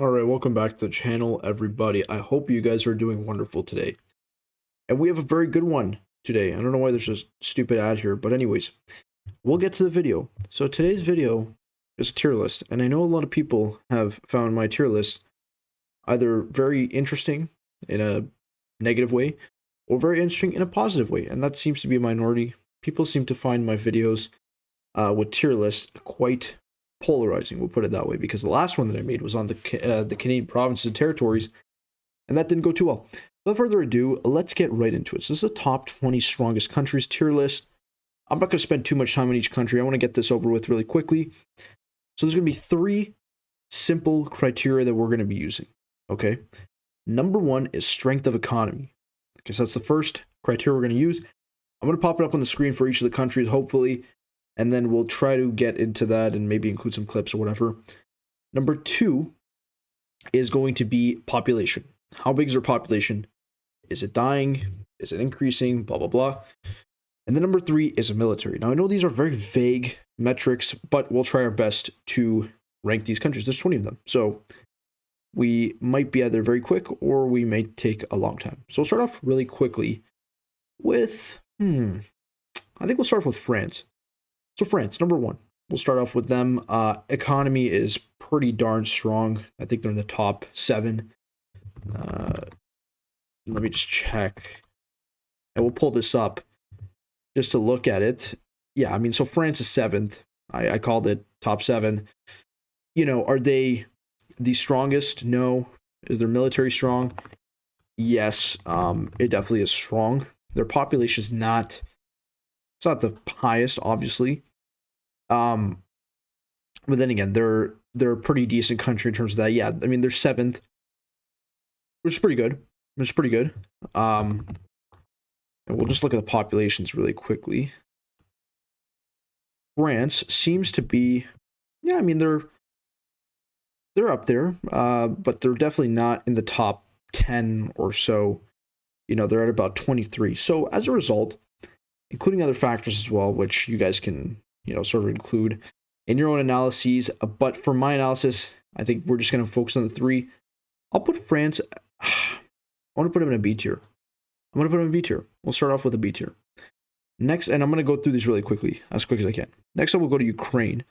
Alright, welcome back to the channel, everybody. I hope you guys are doing wonderful today. And we have a very good one today. I don't know why there's a stupid ad here, but anyways, we'll get to the video. So today's video is tier list, and I know a lot of people have found my tier list either very interesting in a negative way or very interesting in a positive way, and that seems to be a minority. People seem to find my videos with tier lists quite polarizing, we'll put it that way, because the last one that I made was on the Canadian provinces and territories, and that didn't go too well. Without further ado, let's get right into it. So this is the top 20 strongest countries tier list. I'm not going to spend too much time on each country. I want to get this over with really quickly. So there's going to be three simple criteria that we're going to be using, okay? Number one is strength of economy. Okay, so that's the first criteria we're going to use. I'm going to pop it up on the screen for each of the countries, hopefully, and then we'll try to get into that and maybe include some clips or whatever. Number two is going to be population. How big is their population? Is it dying? Is it increasing? Blah, blah, blah. And then number three is a military. Now, I know these are very vague metrics, but we'll try our best to rank these countries. There's 20 of them. So we might be either very quick or we may take a long time. So we'll start off really quickly with, I think we'll start off with France. So France, number one. We'll start off with them. Economy is pretty darn strong. I think they're in the top 7. Let me just check. And we'll pull this up just to look at it. Yeah, I mean, so France is 7th. I called it top 7. You know, are they the strongest? No. Is their military strong? Yes, it definitely is strong. Their population is not, it's not the highest, obviously. But then again, they're a pretty decent country in terms of that. Yeah, I mean, they're 7th, which is pretty good. And we'll just look at the populations really quickly. France seems to be, yeah, I mean, they're up there, but they're definitely not in the top 10 or so. You know, they're at about 23. So as a result, including other factors as well, which you guys can, you know, sort of include in your own analyses. But for my analysis, I think we're just going to focus on the 3. I'll put France, I want to put them in a B tier. We'll start off with a B tier. Next, and I'm going to go through these really quickly, as quick as I can. Next up, we'll go to Ukraine.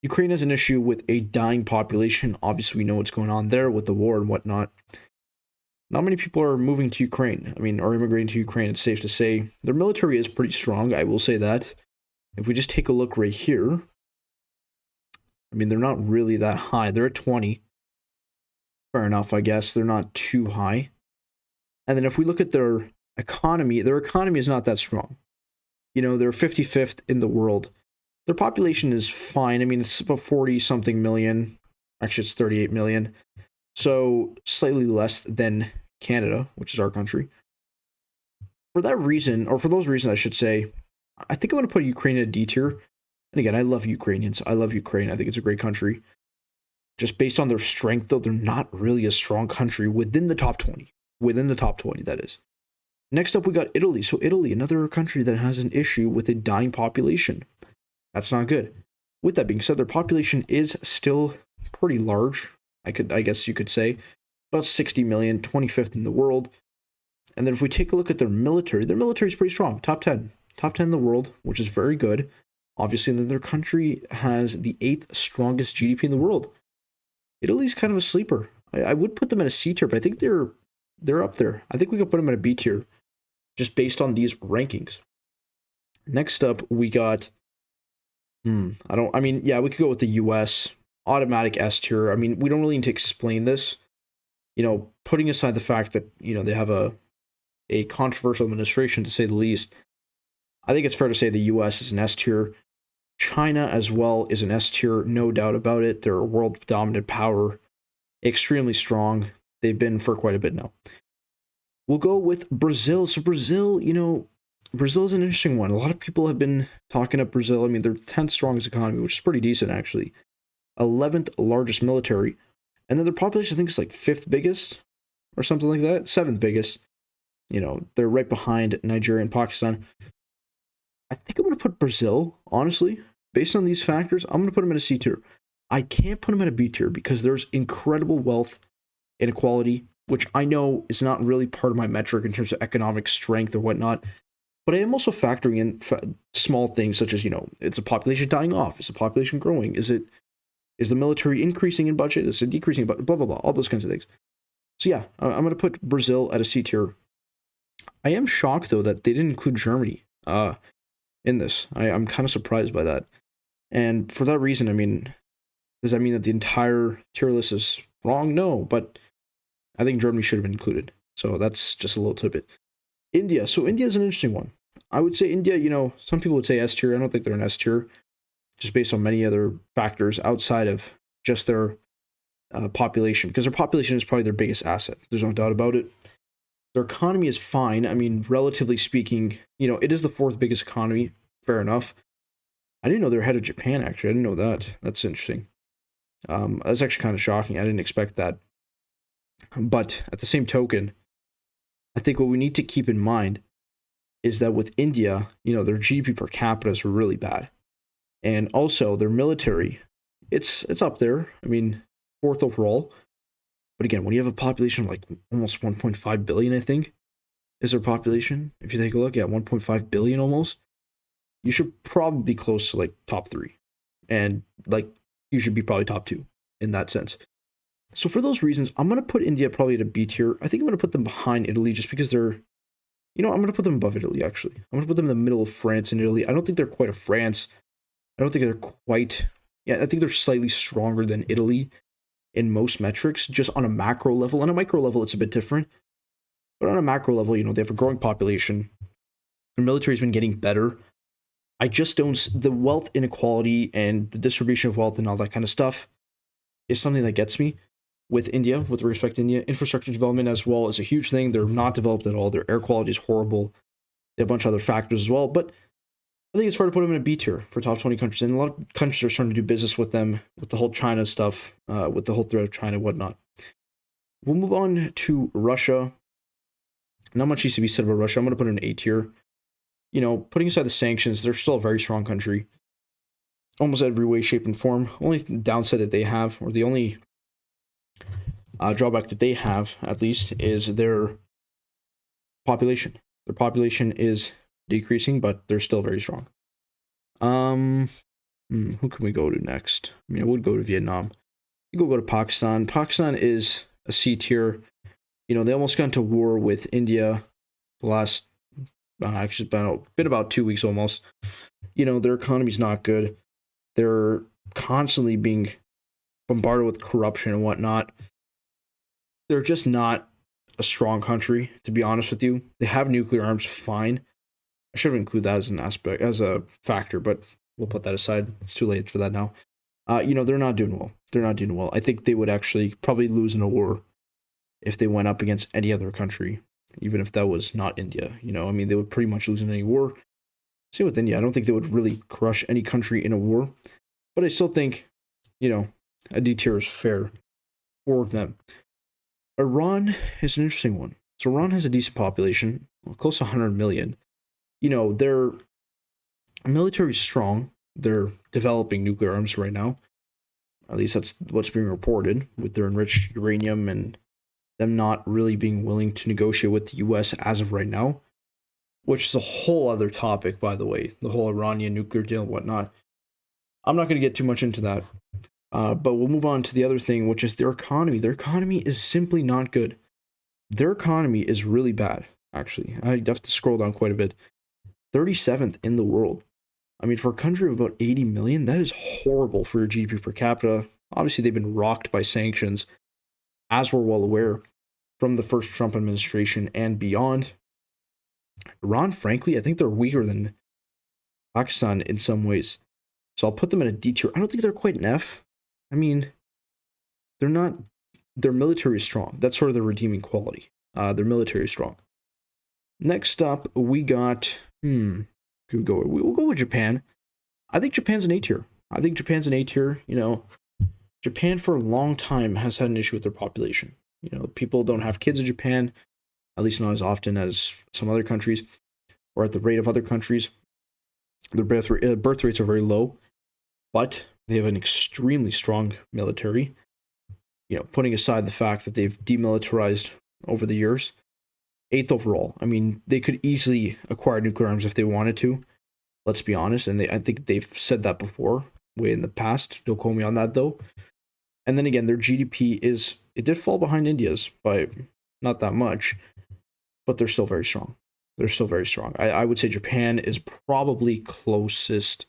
Ukraine has an issue with a dying population. Obviously, we know what's going on there with the war and whatnot. Not many people are moving to Ukraine. I mean, are immigrating to Ukraine, it's safe to say. Their military is pretty strong, I will say that. If we just take a look right here, I mean, they're not really that high. They're at 20. Fair enough, I guess. They're not too high. And then if we look at their economy is not that strong. You know, they're 55th in the world. Their population is fine. I mean, it's about 40-something million. Actually, it's 38 million. So slightly less than Canada, which is our country. For that reason, or for those reasons, I should say, I think I'm going to put Ukraine in a D tier. And again, I love Ukrainians. I love Ukraine. I think it's a great country. Just based on their strength, though, they're not really a strong country within the top 20. Within the top 20, that is. Next up, we got Italy. So Italy, another country that has an issue with a dying population. That's not good. With that being said, their population is still pretty large. I guess you could say. About 60 million, 25th in the world. And then if we take a look at their military is pretty strong. Top 10. Top 10 in the world, which is very good. Obviously, and then their country has the 8th strongest GDP in the world. Italy's kind of a sleeper. I would put them in a C tier, but I think they're up there. I think we could put them in a B tier, just based on these rankings. Next up, we got, we could go with the US. Automatic S tier. I mean, we don't really need to explain this. You know, putting aside the fact that, you know, they have a controversial administration, to say the least, I think it's fair to say the US is an S tier. China as well is an S tier, no doubt about it. They're a world dominant power, extremely strong. They've been for quite a bit now. We'll go with Brazil. So Brazil, you know, Brazil is an interesting one. A lot of people have been talking up Brazil. I mean, they're the 10th strongest economy, which is pretty decent, actually. 11th largest military. And then their population, I think, is like 5th biggest or something like that. 7th biggest. You know, they're right behind Nigeria and Pakistan. I think I'm going to put Brazil, honestly. Based on these factors, I'm going to put them in a C tier. I can't put them at a B tier because there's incredible wealth inequality, which I know is not really part of my metric in terms of economic strength or whatnot. But I am also factoring in small things such as, it's a population dying off, is the population growing, is the military increasing in budget, is it decreasing in budget, blah blah blah, all those kinds of things. So yeah, I'm gonna put Brazil at a C tier. I am shocked though that they didn't include Germany in this. I'm kind of surprised by that, and for that reason, I mean, does that mean that the entire tier list is wrong? No, but I think Germany should have been included. So that's just a little tidbit. India. So India is an interesting one. I would say India, some people would say S tier. I don't think they're an S tier, just based on many other factors outside of just their population, because their population is probably their biggest asset. There's no doubt about it. Their economy is fine. I mean, relatively speaking, it is the fourth biggest economy. Fair enough. I didn't know they're ahead of Japan, actually. I didn't know that. That's interesting. That's actually kind of shocking. I didn't expect that. But at the same token, I think what we need to keep in mind is that with India, their GDP per capita is really bad. And also their military, it's up there. I mean, fourth overall. But again, when you have a population of like almost 1.5 billion, I think, is their population. If you take a look at 1.5 billion almost, you should probably be close to like top 3. And like you should be probably top 2 in that sense. So for those reasons, I'm going to put India probably at a B tier. I think I'm going to put them behind Italy just because they're, I'm going to put them above Italy, actually. I'm going to put them in the middle of France and Italy. I don't think they're quite a France. I don't think they're quite, I think they're slightly stronger than Italy in most metrics, just on a macro level. On a micro level, it's a bit different. But on a macro level, they have a growing population. Their military's been getting better. I just don't, the wealth inequality and the distribution of wealth and all that kind of stuff is something that gets me with India, with respect to India. Infrastructure development as well is a huge thing. They're not developed at all. Their air quality is horrible. They have a bunch of other factors as well. But I think it's fair to put them in a B tier for top 20 countries. And a lot of countries are starting to do business with them, with the whole China stuff, with the whole threat of China and whatnot. We'll move on to Russia. Not much needs to be said about Russia. I'm going to put it in an A tier. Putting aside the sanctions, they're still a very strong country. Almost every way, shape, and form. Only downside that they have, or the only drawback that they have, at least, is their population. Their population is decreasing, but they're still very strong. Who can we go to next? I mean, I would go to Vietnam. You go to Pakistan. Pakistan is a C tier. They almost got into war with India the last, actually, it's been about 2 weeks almost. Their economy's not good. They're constantly being bombarded with corruption and whatnot. They're just not a strong country, to be honest with you. They have nuclear arms, fine. I should have included that as an aspect, as a factor, but we'll put that aside. It's too late for that now. They're not doing well. They're not doing well. I think they would actually probably lose in a war if they went up against any other country, even if that was not India. They would pretty much lose in any war. Same with India. I don't think they would really crush any country in a war, but I still think, a D tier is fair for them. Iran is an interesting one. So Iran has a decent population, close to 100 million. Their military is strong. They're developing nuclear arms right now. At least that's what's being reported, with their enriched uranium and them not really being willing to negotiate with the US as of right now, which is a whole other topic, by the way, the whole Iranian nuclear deal and whatnot. I'm not going to get too much into that, but we'll move on to the other thing, which is their economy. Their economy is simply not good. Their economy is really bad, actually. I have to scroll down quite a bit. 37th in the world. I mean, for a country of about 80 million, that is horrible for your GDP per capita. Obviously, they've been rocked by sanctions, as we're well aware, from the first Trump administration and beyond. Iran, frankly, I think they're weaker than Pakistan in some ways. So I'll put them in a D tier. I don't think they're quite an F. I mean, they're not, their military is strong. That's sort of the redeeming quality. Their military is strong. Next up, we got, we'll go with Japan. I think Japan's an A tier. Japan for a long time has had an issue with their population. People don't have kids in Japan, at least not as often as some other countries, or at the rate of other countries. Their birth rates are very low, but They have an extremely strong military. You know, putting aside the fact that they've demilitarized over the years. 8th overall. I mean, they could easily acquire nuclear arms if they wanted to. Let's be honest, and I think they've said that before, way in the past. Don't quote me on that though. And then again, their GDP it did fall behind India's by not that much, but they're still very strong. They're still very strong. I would say Japan is probably closest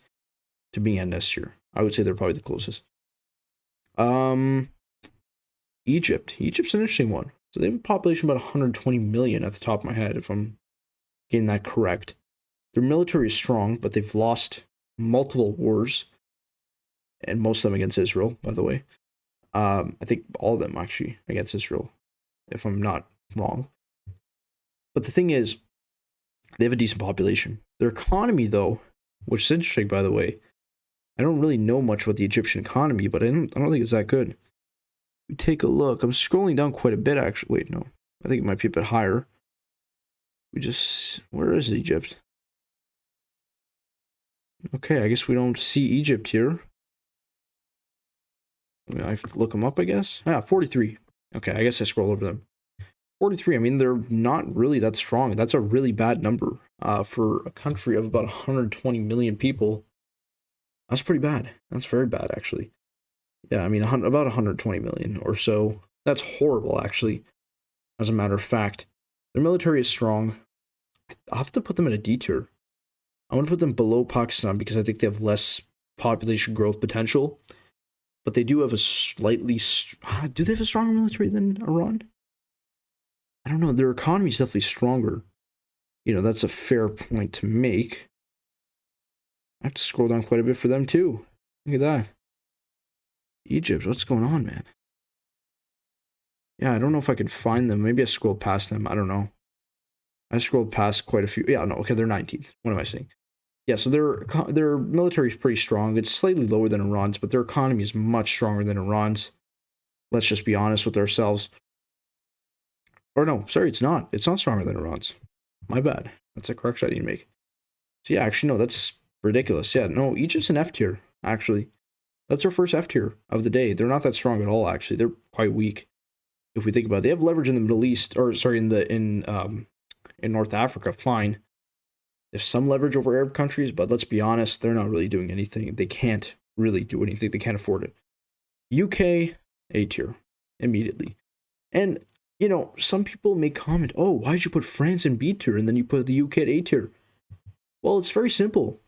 to being at next year. I would say they're probably the closest. Egypt. Egypt's an interesting one. So they have a population about 120 million at the top of my head, if I'm getting that correct. Their military is strong, but they've lost multiple wars, and most of them against Israel, by the way. I think all of them actually against Israel, if I'm not wrong. But the thing is, they have a decent population. Their economy, though, which is interesting, by the way, I don't really know much about the Egyptian economy, but I don't think it's that good. We take a look. I'm scrolling down quite a bit, actually. Wait, no. I think it might be a bit higher. Where is Egypt? Okay, I guess we don't see Egypt here. I have to look them up, I guess. 43. Okay, I guess I scroll over them. 43, I mean, they're not really that strong. That's a really bad number for a country of about 120 million people. That's pretty bad. That's very bad, actually. Yeah, I mean, about 120 million or so. That's horrible, actually, as a matter of fact. Their military is strong. I'll have to put them in a D tier. I want to put them below Pakistan because I think they have less population growth potential. But they do have a slightly... do they have a stronger military than Iran? I don't know. Their economy is definitely stronger. You know, that's a fair point to make. I have to scroll down quite a bit for them, too. Look at that. Egypt, what's going on, man? Yeah, I don't know if I can find them. Maybe I scrolled past them. I don't know. I scrolled past quite a few. Yeah, no, okay, they're 19th. What am I saying? Yeah, so their military is pretty strong. It's slightly lower than Iran's, but their economy is much stronger than Iran's. Let's just be honest with ourselves. Or no, sorry, it's not. It's not stronger than Iran's. My bad. That's a correction I need to make. So yeah, actually, no, that's ridiculous. Yeah, no, Egypt's an F tier, actually. That's our first F tier of the day. They're not that strong at all, actually. They're quite weak. If we think about it, they have leverage in the Middle East, or sorry, in North Africa, fine. They have some leverage over Arab countries, but let's be honest, they're not really doing anything. They can't really do anything. They can't afford it. UK, A tier, immediately. And, you know, some people may comment, oh, why did you put France in B tier and then you put the UK at A tier? Well, it's very simple.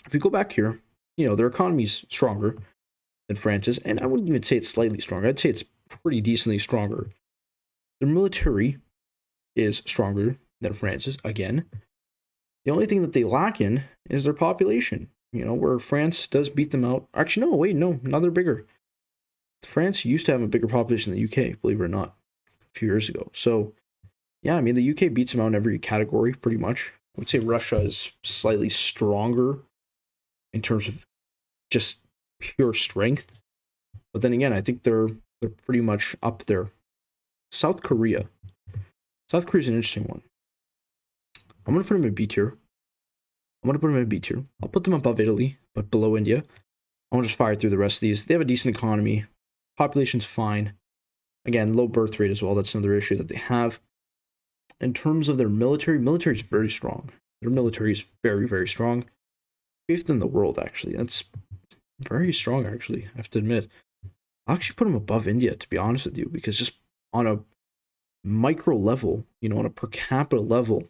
If we go back here, you know, their economy's stronger than France's, and I wouldn't even say it's slightly stronger. I'd say it's pretty decently stronger. Their military is stronger than France's, again. The only thing that they lack in is their population. You know, where France does beat them out. Actually, no, wait, no, now they're bigger. France used to have a bigger population than the UK, believe it or not, a few years ago. So, yeah, I mean, the UK beats them out in every category, pretty much. I would say Russia is slightly stronger in terms of just pure strength. But then again, I think they're pretty much up there. South Korea. South Korea is an interesting one. I'm going to put them in B tier. I'll put them above Italy, but below India. I'll just fire through the rest of these. They have a decent economy. Population's fine. Again, low birth rate as well. That's another issue that they have. In terms of their military is very strong. Their military is very, very strong. 5th in the world, actually. That's very strong, actually, I have to admit. I'll actually put them above India, to be honest with you, because just on a micro level, you know, on a per capita level,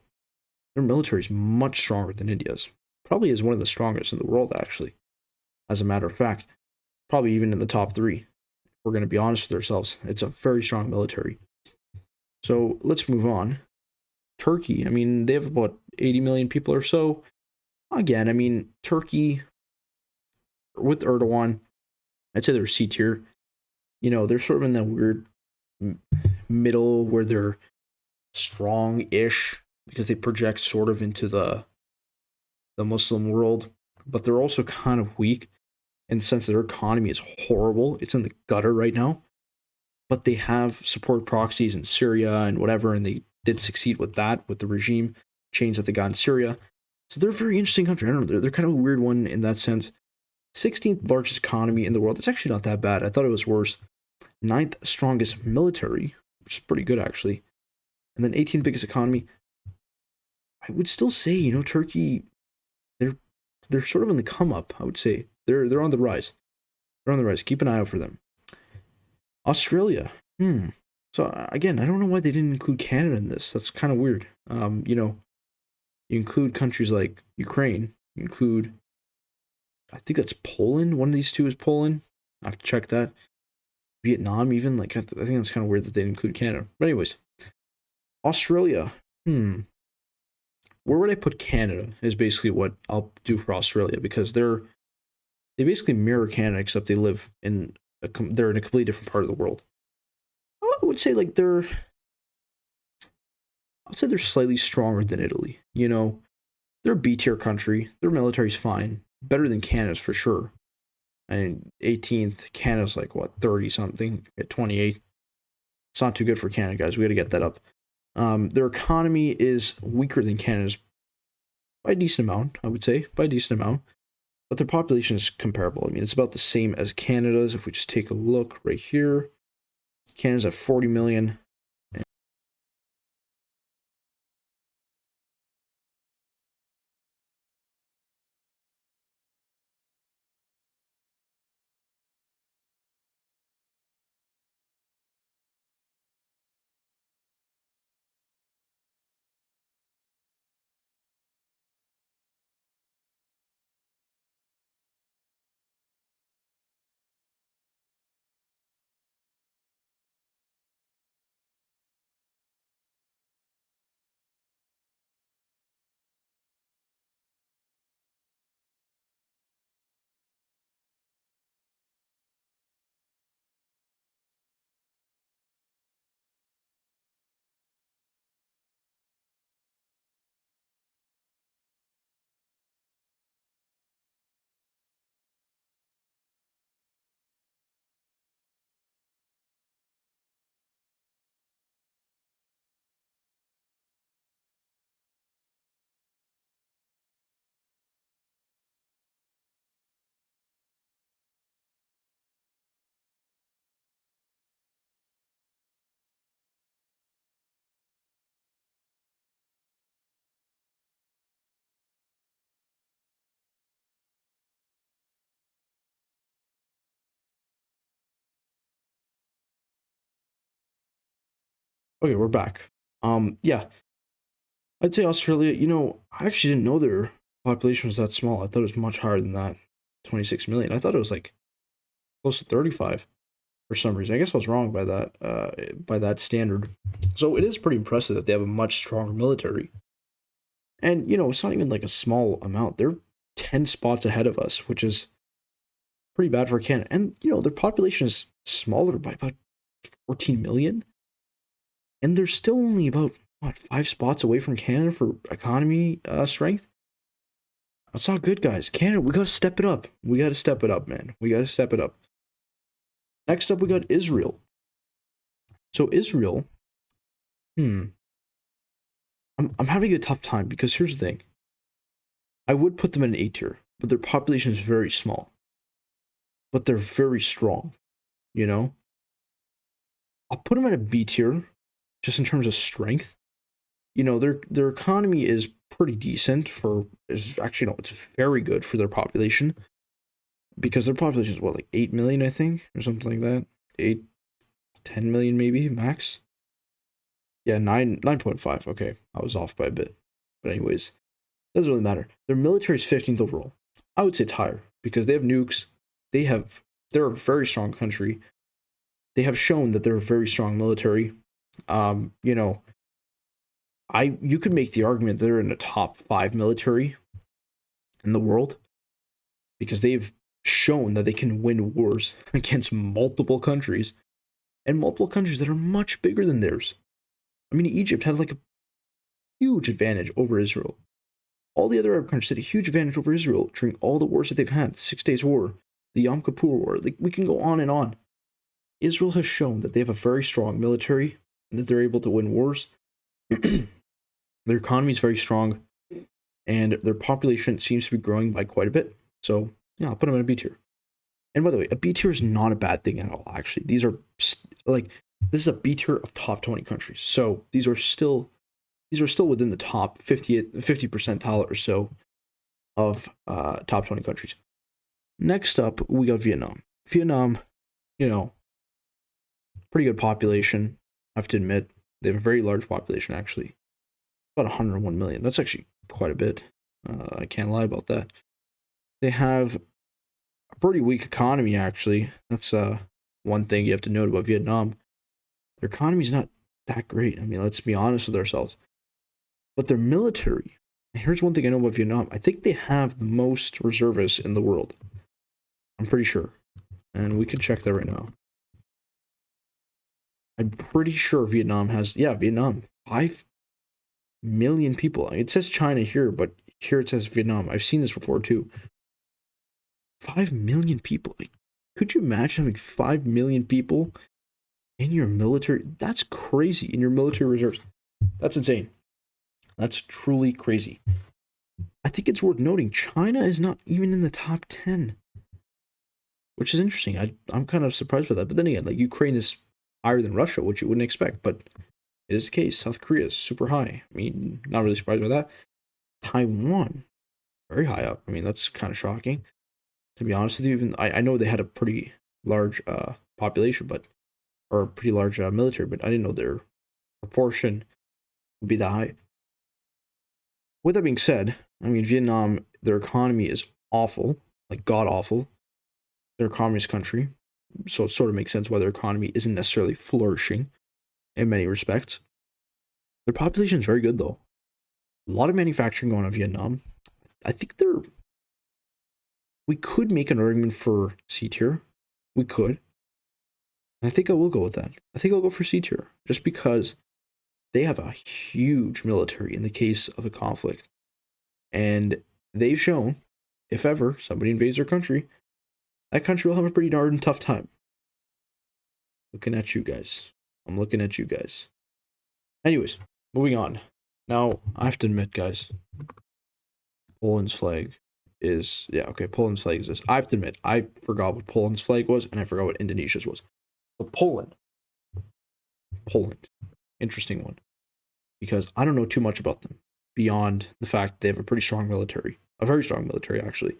their military is much stronger than India's. Probably is one of the strongest in the world, actually. As a matter of fact, probably even in the top 3. We're going to be honest with ourselves. It's a very strong military. So let's move on. Turkey, I mean, they have about 80 million people or so. Again, I mean, Turkey, with Erdogan, I'd say they're C tier. You know, they're sort of in that weird middle where they're strong-ish because they project sort of into the Muslim world, but they're also kind of weak in the sense that their economy is horrible. It's in the gutter right now, but they have support proxies in Syria and whatever, and they did succeed with that, with the regime change that they got in Syria. So they're a very interesting country. I don't know, they're kind of a weird one in that sense. 16th largest economy in the world. It's actually not that bad. I thought it was worse. Ninth strongest military, which is pretty good actually. And then 18th biggest economy. I would still say, Turkey, they're sort of in the come up, I would say. They're on the rise. They're on the rise. Keep an eye out for them. Australia. So again, I don't know why they didn't include Canada in this. That's kind of weird. You include countries like Ukraine. You include, I think that's Poland. One of these two is Poland. I have to check that. Vietnam, even. Like, I think that's kind of weird that they didn't include Canada. But anyways, Australia. Where would I put Canada is basically what I'll do for Australia, because they basically mirror Canada, except they live they're in a completely different part of the world. I would say they're slightly stronger than Italy. They're a B tier country. Their military's fine, better than Canada's for sure. And 18th, Canada's like what, 30 something at 28. It's not too good for Canada, guys. We got to get that up. Their economy is weaker than Canada's by a decent amount, I would say, by a decent amount. But their population is comparable. I mean, it's about the same as Canada's. If we just take a look right here, Canada's at 40 million. Okay, we're back. Yeah, I'd say Australia. I actually didn't know their population was that small. I thought it was much higher than that, 26 million. I thought it was like close to 35 for some reason. I guess I was wrong by that standard. So it is pretty impressive that they have a much stronger military. And it's not even like a small amount. They're 10 spots ahead of us, which is pretty bad for Canada. And their population is smaller by about 14 million. And they're still only about, what, 5 spots away from Canada for economy strength? That's not good, guys. Canada, we got to step it up. We got to step it up, man. We got to step it up. Next up, we got Israel. So Israel, I'm having a tough time because here's the thing. I would put them in an A tier, but their population is very small. But they're very strong, I'll put them in a B tier, just in terms of strength. Their economy is pretty decent it's very good for their population, because their population is what, like 8 million, I think, or something like that. 10 million maybe max. Yeah, 9.5. Okay, I was off by a bit, but anyways, doesn't really matter. Their military is 15th overall. I would say it's higher because they have nukes. They're a very strong country. They have shown that they're a very strong military. You could make the argument they're in the top 5 military in the world, because they've shown that they can win wars against multiple countries, and multiple countries that are much bigger than theirs. I mean, Egypt had like a huge advantage over Israel. All the other Arab countries had a huge advantage over Israel during all the wars that they've had. The 6 Days War, the Yom Kippur War. Like, we can go on and on. Israel has shown that they have a very strong military and that they're able to win wars. Their economy is very strong, and their population seems to be growing by quite a bit. So Yeah, I'll put them in a B tier. And by the way, a B tier is not a bad thing at all. Actually, these are like this is a B tier of top 20 countries. So these are still within the top 50 percentile or so of top 20 countries. Next up, we got Vietnam. Vietnam, you know, pretty good population. I have to admit, they have a very large population actually, about 101 million. That's actually quite a bit. I can't lie about that. They have a pretty weak economy actually. That's one thing you have to note about Vietnam. Their economy's not that great. I mean, let's be honest with ourselves. But their military, and here's one thing I know about Vietnam. I think they have the most reservists in the world. I'm pretty sure. And we could check that right now. I'm pretty sure Vietnam has, Vietnam, 5 million people. It says China here, but here it says Vietnam. I've seen this before too. 5 million people. Like, could you imagine having 5 million people in your military? That's crazy. In your military reserves. That's insane. That's truly crazy. I think it's worth noting China is not even in the top 10, which is interesting. I'm kind of surprised by that. But then again, like Ukraine is higher than Russia, which you wouldn't expect, but it is the case. South Korea is super high. I mean, not really surprised by that. Taiwan, very high up. I mean, that's kind of shocking. To be honest with you, even I know they had a pretty large population, or a pretty large military, but I didn't know their proportion would be that high. With that being said, I mean, Vietnam, their economy is awful, like god awful. They're a communist country, so it sort of makes sense why their economy isn't necessarily flourishing in many respects. Their population is very good, though. A lot of manufacturing going on in Vietnam. I think we could make an argument for C tier. We could. I think I will go with that. I think I'll go for C tier, just because they have a huge military in the case of a conflict. And they've shown, if ever somebody invades their country, that country will have a pretty darn tough time. Looking at you guys. I'm looking at you guys. Anyways, moving on. Now, I have to admit, guys, Poland's flag is, Poland's flag is this. I have to admit, I forgot what Poland's flag was, and I forgot what Indonesia's was. But Poland, interesting one, because I don't know too much about them beyond the fact they have a pretty strong military, a very strong military actually.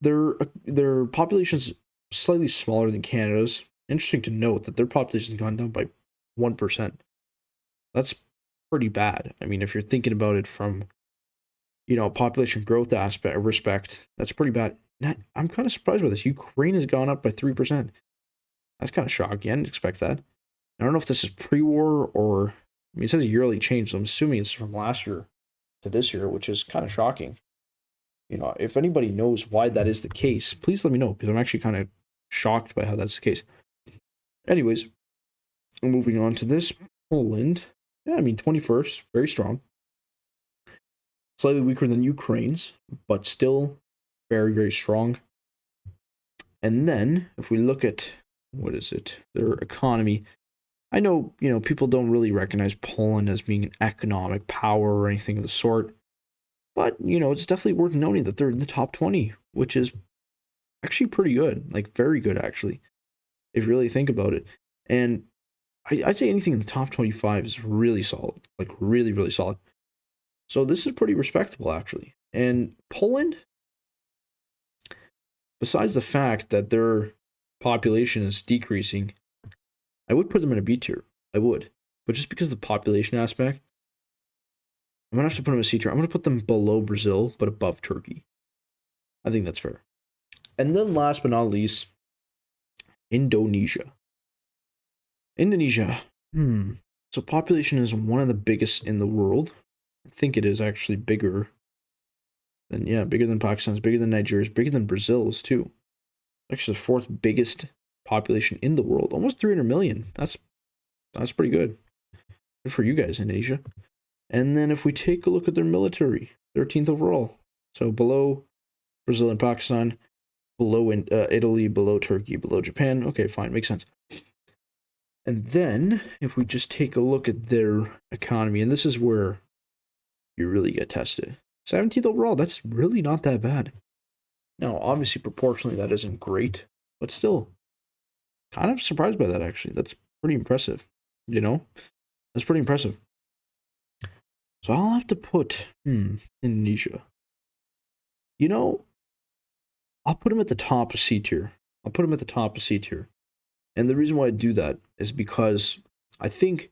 Their population's slightly smaller than Canada's. Interesting to note that their population's gone down by 1%. That's pretty bad. I mean, if you're thinking about it from, population growth aspect or respect, that's pretty bad. I'm kind of surprised by this. Ukraine has gone up by 3%. That's kind of shocking. I didn't expect that. I don't know if this is pre-war or, I mean, it says a yearly change, so I'm assuming it's from last year to this year, which is kind of shocking. If anybody knows why that is the case, please let me know, because I'm actually kind of shocked by how that's the case. Anyways, moving on to this, Poland. Yeah, I mean, 21st, very strong. Slightly weaker than Ukraine's, but still very, very strong. And then, if we look at, their economy, I know, people don't really recognize Poland as being an economic power or anything of the sort. But, it's definitely worth noting that they're in the top 20, which is actually pretty good. Like, very good, actually, if you really think about it. And I'd say anything in the top 25 is really solid. Like, really, really solid. So this is pretty respectable, actually. And Poland, besides the fact that their population is decreasing, I would put them in a B tier. I would. But just because of the population aspect, I'm going to have to put them in a C tier. I'm going to put them below Brazil, but above Turkey. I think that's fair. And then last but not least, Indonesia. So population is one of the biggest in the world. I think it is actually bigger than Pakistan. It's bigger than Nigeria. It's bigger than Brazil's too. Actually, the fourth biggest population in the world. Almost 300 million. That's pretty good. Good for you guys, Indonesia. And then if we take a look at their military, 13th overall. So below Brazil and Pakistan, below Italy, below Turkey, below Japan. Okay, fine, makes sense. And then if we just take a look at their economy, and this is where you really get tested. 17th overall, that's really not that bad. Now, obviously, proportionally, that isn't great, but still, kind of surprised by that, actually. That's pretty impressive, you know? That's pretty impressive. So I'll have to put, Indonesia. You know, I'll put him at the top of C tier. I'll put him at the top of C tier. And the reason why I do that is because I think,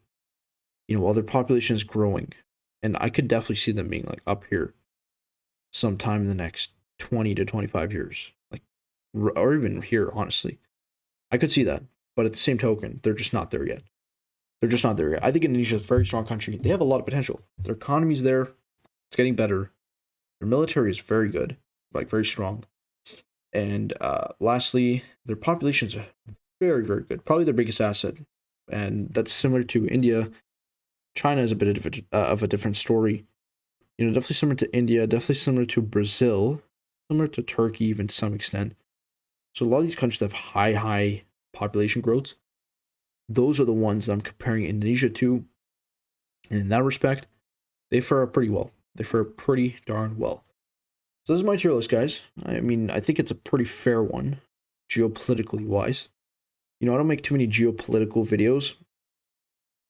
while their population is growing, and I could definitely see them being like up here sometime in the next 20 to 25 years, like, or even here, honestly. I could see that. But at the same token, they're just not there yet. They're just not there yet. I think Indonesia is a very strong country. They have a lot of potential. Their economy's there. It's getting better. Their military is very good, like very strong. And lastly, their population is very, very good. Probably their biggest asset. And that's similar to India. China is a bit of a different story. Definitely similar to India, definitely similar to Brazil, similar to Turkey, even to some extent. So a lot of these countries have high population growths. Those are the ones that I'm comparing Indonesia to. And in that respect, they fare pretty well. They fare pretty darn well. So this is my tier list, guys. I mean, I think it's a pretty fair one, geopolitically wise. I don't make too many geopolitical videos.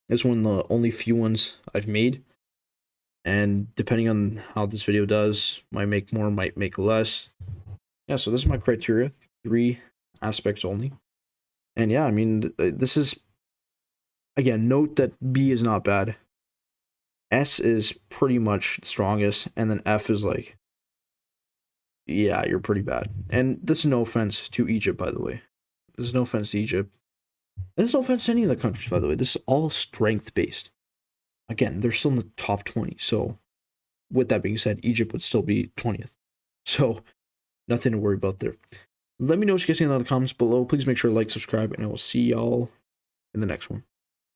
It's one of the only few ones I've made. And depending on how this video does, might make more, might make less. Yeah, so this is my criteria. 3 aspects only. And yeah, I mean, this is, again, note that B is not bad. S is pretty much the strongest. And then F is like, yeah, you're pretty bad. And this is no offense to Egypt, by the way. There's no offense to Egypt. There's no offense to any of the countries, by the way. This is all strength-based. Again, they're still in the top 20. So, with that being said, Egypt would still be 20th. So, nothing to worry about there. Let me know what you guys think in the comments below. Please make sure to like, subscribe, and I will see y'all in the next one.